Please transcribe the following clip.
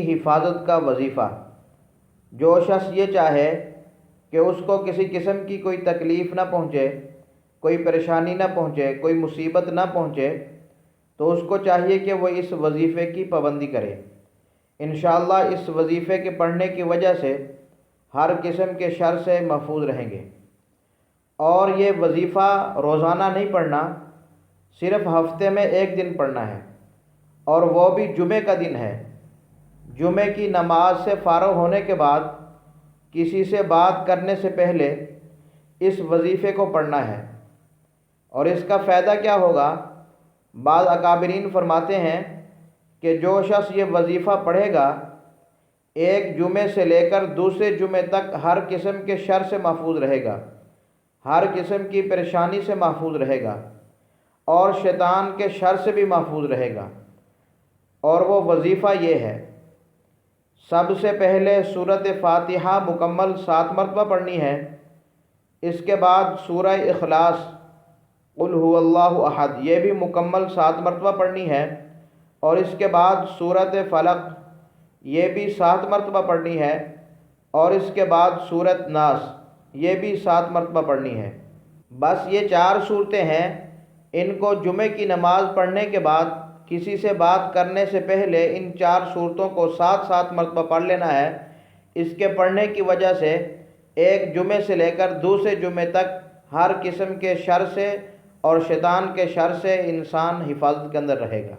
حفاظت کا وظیفہ۔ جو شخص یہ چاہے کہ اس کو کسی قسم کی کوئی تکلیف نہ پہنچے، کوئی پریشانی نہ پہنچے، کوئی مصیبت نہ پہنچے، تو اس کو چاہیے کہ وہ اس وظیفے کی پابندی کرے۔ انشاءاللہ اس وظیفے کے پڑھنے کی وجہ سے ہر قسم کے شر سے محفوظ رہیں گے۔ اور یہ وظیفہ روزانہ نہیں پڑھنا، صرف ہفتے میں ایک دن پڑھنا ہے، اور وہ بھی جمعے کا دن ہے۔ جمعے کی نماز سے فارغ ہونے کے بعد کسی سے بات کرنے سے پہلے اس وظیفے کو پڑھنا ہے۔ اور اس کا فائدہ کیا ہوگا؟ بعض اکابرین فرماتے ہیں کہ جو شخص یہ وظیفہ پڑھے گا، ایک جمعے سے لے کر دوسرے جمعے تک ہر قسم کے شر سے محفوظ رہے گا، ہر قسم کی پریشانی سے محفوظ رہے گا، اور شیطان کے شر سے بھی محفوظ رہے گا۔ اور وہ وظیفہ یہ ہے: سب سے پہلے سورۃ فاتحہ مکمل 7 مرتبہ پڑھنی ہے، اس کے بعد سورہ اخلاص قل هو اللہ احد یہ بھی مکمل 7 مرتبہ پڑھنی ہے، اور اس کے بعد سورۃ فلق یہ بھی 7 مرتبہ پڑھنی ہے، اور اس کے بعد سورۃ ناس یہ بھی 7 مرتبہ پڑھنی ہے۔ بس یہ 4 صورتیں ہیں، ان کو جمعے کی نماز پڑھنے کے بعد کسی سے بات کرنے سے پہلے ان 4 صورتوں کو 7 مرتبہ پڑھ لینا ہے۔ اس کے پڑھنے کی وجہ سے ایک جمعے سے لے کر دوسرے جمعے تک ہر قسم کے شر سے اور شیطان کے شر سے انسان حفاظت کے اندر رہے گا۔